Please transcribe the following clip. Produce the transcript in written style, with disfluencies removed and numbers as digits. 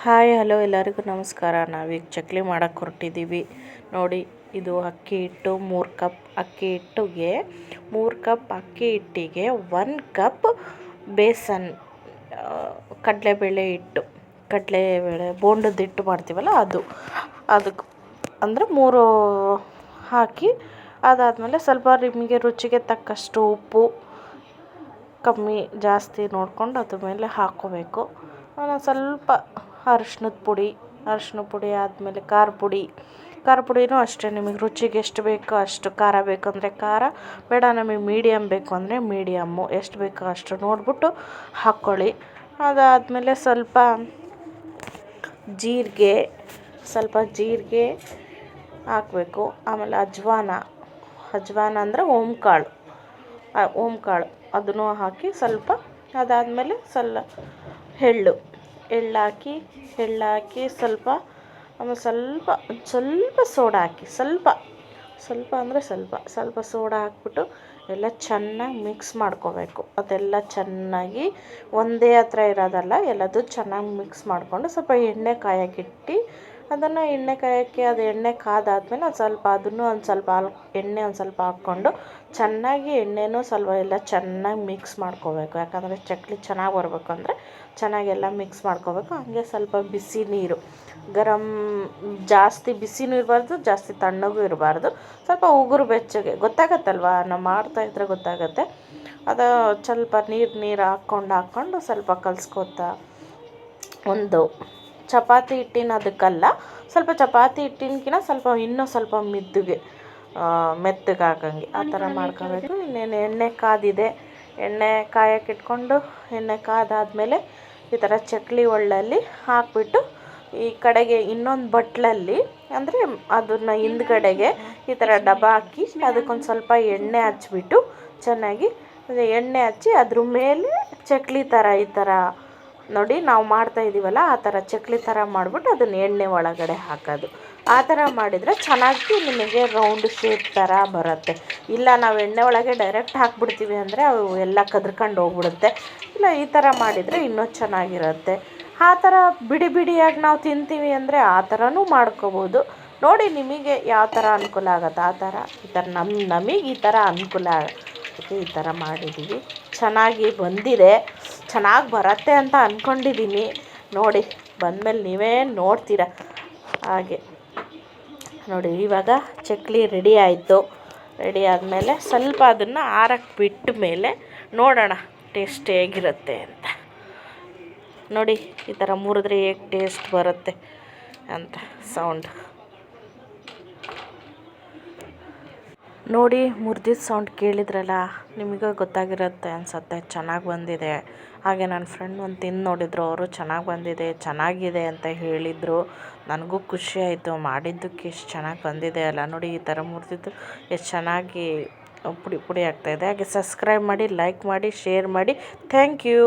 Hi hello ಎಲ್ಲರಿಗೂ ನಮಸ್ಕಾರ. ನಾವೀಗ ಚಕ್ಲಿ ಮಾಡೋಕ್ಕೆ ಹೊರಟಿದ್ದೀವಿ ನೋಡಿ. ಇದು ಅಕ್ಕಿ ಹಿಟ್ಟು 3 ಕಪ್ ಅಕ್ಕಿ ಹಿಟ್ಟಿಗೆ 3 ಕಪ್ ಅಕ್ಕಿ ಹಿಟ್ಟಿಗೆ 1 ಕಪ್ ಬೇಸನ್ ಕಡಲೆಬೇಳೆ ಹಿಟ್ಟು, ಕಡಲೆಬೇಳೆ ಬೋಂಡದ ಹಿಟ್ಟು ಮಾಡ್ತೀವಲ್ಲ ಅದಕ್ಕೆ ಅಂದರೆ 3 ಹಾಕಿ, ಅದಾದಮೇಲೆ ಸ್ವಲ್ಪ ನಿಮಗೆ ರುಚಿಗೆ ತಕ್ಕಷ್ಟು ಉಪ್ಪು ಕಮ್ಮಿ ಜಾಸ್ತಿ ನೋಡಿಕೊಂಡು ಅದ್ರ ಮೇಲೆ ಹಾಕ್ಕೋಬೇಕು. ಸ್ವಲ್ಪ ಅರಿಶಿನದ ಪುಡಿ ಆದಮೇಲೆ ಖಾರ ಪುಡಿನೂ ಅಷ್ಟೇ, ನಿಮಗೆ ರುಚಿಗೆ ಎಷ್ಟು ಬೇಕೋ ಅಷ್ಟು. ಖಾರ ಬೇಕಂದರೆ ಖಾರ, ಬೇಡ ನಮಗೆ ಮೀಡಿಯಮ್ ಬೇಕು ಅಂದರೆ ಮೀಡಿಯಮ್ಮು, ಎಷ್ಟು ಬೇಕೋ ಅಷ್ಟು ನೋಡಿಬಿಟ್ಟು ಹಾಕ್ಕೊಳ್ಳಿ. ಅದಾದಮೇಲೆ ಸ್ವಲ್ಪ ಜೀರಿಗೆ ಹಾಕಬೇಕು. ಆಮೇಲೆ ಅಜ್ವಾನ ಅಂದರೆ ಓಂಕಾಳು ಅದನ್ನು ಹಾಕಿ ಸ್ವಲ್ಪ. ಅದಾದಮೇಲೆ ಎಳ್ಳು ಹಾಕಿ ಸ್ವಲ್ಪ. ಆಮೇಲೆ ಸ್ವಲ್ಪ ಸೋಡಾ ಹಾಕಿ, ಸ್ವಲ್ಪ ಅಂದರೆ ಸ್ವಲ್ಪ ಸೋಡಾ ಹಾಕ್ಬಿಟ್ಟು ಎಲ್ಲ ಚೆನ್ನಾಗಿ ಮಿಕ್ಸ್ ಮಾಡ್ಕೋಬೇಕು. ಅದೆಲ್ಲ ಚೆನ್ನಾಗಿ ಒಂದೇ ಹತ್ರ ಇರೋದಲ್ಲ, ಎಲ್ಲದೂ ಚೆನ್ನಾಗಿ ಮಿಕ್ಸ್ ಮಾಡಿಕೊಂಡು ಸ್ವಲ್ಪ ಎಣ್ಣೆ ಕಾಯಕ್ಕಿಟ್ಟು, ಅದನ್ನು ಎಣ್ಣೆ ಕಾದಾದ್ಮೇಲೆ ಒಂದು ಸ್ವಲ್ಪ ಎಣ್ಣೆ ಹಾಕ್ಕೊಂಡು ಚೆನ್ನಾಗಿ ಎಣ್ಣೆನೂ ಸ್ವಲ್ಪ ಎಲ್ಲ ಚೆನ್ನಾಗಿ ಮಿಕ್ಸ್ ಮಾಡ್ಕೋಬೇಕು. ಯಾಕಂದರೆ ಚಕ್ಲಿ ಚೆನ್ನಾಗಿ ಬರಬೇಕು ಅಂದರೆ ಚೆನ್ನಾಗೆಲ್ಲ ಮಿಕ್ಸ್ ಮಾಡ್ಕೋಬೇಕು. ಹಾಗೆ ಸ್ವಲ್ಪ ಬಿಸಿ ನೀರು, ಜಾಸ್ತಿ ಬಿಸಿನೂ ಇರಬಾರ್ದು, ಜಾಸ್ತಿ ತಣ್ಣಗೂ ಇರಬಾರ್ದು, ಸ್ವಲ್ಪ ಉಗುರು ಬೆಚ್ಚಗೆ, ಗೊತ್ತಾಗತ್ತಲ್ವ, ನಾವು ಮಾಡ್ತಾಯಿದ್ರೆ ಗೊತ್ತಾಗತ್ತೆ. ಅದು ಸ್ವಲ್ಪ ನೀರು ಹಾಕ್ಕೊಂಡು ಸ್ವಲ್ಪ ಕಲಿಸ್ಕೋತಾ, ಒಂದು ಚಪಾತಿ ಹಿಟ್ಟಿನ ಅದಕ್ಕಲ್ಲ, ಸ್ವಲ್ಪ ಚಪಾತಿ ಹಿಟ್ಟಿನಕಿನ್ನ ಇನ್ನೂ ಸ್ವಲ್ಪ ಮೆತ್ತಗೆ ಹಾಕಂಗೆ ಆ ಥರ ಮಾಡ್ಕೋಬೇಕು. ಇನ್ನೇನು ಎಣ್ಣೆ ಕಾದಿದೆ, ಎಣ್ಣೆ ಕಾಯಕ್ಕಿಟ್ಕೊಂಡು ಎಣ್ಣೆ ಕಾದಾದಮೇಲೆ ಈ ಥರ ಚಕ್ಲಿ ಒಳ್ಳಲ್ಲಿ ಹಾಕ್ಬಿಟ್ಟು, ಈ ಕಡೆಗೆ ಇನ್ನೊಂದು ಬಟ್ಲಲ್ಲಿ ಅಂದರೆ ಅದನ್ನು ಹಿಂದ್ಗಡೆಗೆ ಈ ಥರ ಡಬ್ಬ ಹಾಕಿ ಅದಕ್ಕೊಂದು ಸ್ವಲ್ಪ ಎಣ್ಣೆ ಹಚ್ಬಿಟ್ಟು ಚೆನ್ನಾಗಿ ಎಣ್ಣೆ ಹಚ್ಚಿ ಅದ್ರ ಮೇಲೆ ಚಕ್ಲಿ ಥರ ಈ ಥರ ನೋಡಿ ನಾವು ಮಾಡ್ತಾಯಿದ್ದೀವಲ್ಲ ಆ ಥರ ಚಕ್ಲಿ ಥರ ಮಾಡಿಬಿಟ್ಟು ಅದನ್ನು ಎಣ್ಣೆ ಒಳಗಡೆ ಹಾಕೋದು. ಆ ಥರ ಮಾಡಿದರೆ ಚೆನ್ನಾಗಿ ನಿಮಗೆ ರೌಂಡ್ ಶೇಪ್ ಥರ ಬರುತ್ತೆ. ಇಲ್ಲ ನಾವು ಎಣ್ಣೆ ಒಳಗೆ ಡೈರೆಕ್ಟ್ ಹಾಕ್ಬಿಡ್ತೀವಿ ಅಂದರೆ ಅವು ಎಲ್ಲ ಕದ್ರ್ಕೊಂಡು ಹೋಗ್ಬಿಡುತ್ತೆ. ಇಲ್ಲ ಈ ಥರ ಮಾಡಿದರೆ ಇನ್ನೂ ಚೆನ್ನಾಗಿರುತ್ತೆ. ಆ ಥರ ಬಿಡಿಯಾಗಿ ನಾವು ತಿಂತೀವಿ ಅಂದರೆ ಆ ಥರನೂ ಮಾಡ್ಕೋಬೋದು. ನೋಡಿ ನಿಮಗೆ ಯಾವ ಥರ ಅನುಕೂಲ ಆಗುತ್ತೆ ಆ ಥರ. ನಮಗೆ ಈ ಥರ ಅನುಕೂಲ ಆಗುತ್ತೆ, ಈ ಥರ ಮಾಡಿದ್ದೀವಿ. ಚೆನ್ನಾಗಿ ಬಂದಿದೆ, ಚೆನ್ನಾಗಿ ಬರುತ್ತೆ ಅಂತ ಅಂದ್ಕೊಂಡಿದ್ದೀನಿ. ನೋಡಿ ಬಂದಮೇಲೆ ನೀವೇ ನೋಡ್ತೀರ. ಹಾಗೆ ನೋಡಿ, ಇವಾಗ ಚಕ್ಲಿ ರೆಡಿ ಆಯಿತು. ರೆಡಿ ಆದಮೇಲೆ ಸ್ವಲ್ಪ ಅದನ್ನು ಆರಕ್ಕೆ ಬಿಟ್ಟ ಮೇಲೆ ನೋಡೋಣ ಟೇಸ್ಟ್ ಹೇಗಿರುತ್ತೆ ಅಂತ. ನೋಡಿ ಈ ಥರ ಮುರಿದ್ರೆ ಹೇಗೆ ಟೇಸ್ಟ್ ಬರುತ್ತೆ ಅಂತ ಸೌಂಡ್ ನೋಡಿ. ಮುರಿದಿದ್ದ ಸೌಂಡ್ ಕೇಳಿದ್ರಲ್ಲ, ನಿಮಗೆ ಗೊತ್ತಾಗಿರುತ್ತೆ ಅನಿಸುತ್ತೆ. ಚೆನ್ನಾಗಿ ಬಂದಿದೆ. ಹಾಗೆ ನನ್ನ ಫ್ರೆಂಡ್ ಒಂದು ತಿಂದು ನೋಡಿದ್ರು, ಅವರು ಚೆನ್ನಾಗಿದೆ ಅಂತ ಹೇಳಿದರು. ನನಗೂ ಖುಷಿ ಆಯಿತು, ಮಾಡಿದ್ದಕ್ಕೆ ಎಷ್ಟು ಚೆನ್ನಾಗಿ ಬಂದಿದೆ ಅಲ್ಲ. ನೋಡಿ ಈ ಥರ ಮುರಿದಿದ್ದು ಎಷ್ಟು ಚೆನ್ನಾಗಿ ಪುಡಿ ಆಗ್ತಾಯಿದೆ. ಹಾಗೆ ಸಬ್ಸ್ಕ್ರೈಬ್ ಮಾಡಿ, ಲೈಕ್ ಮಾಡಿ, ಶೇರ್ ಮಾಡಿ. Thank you.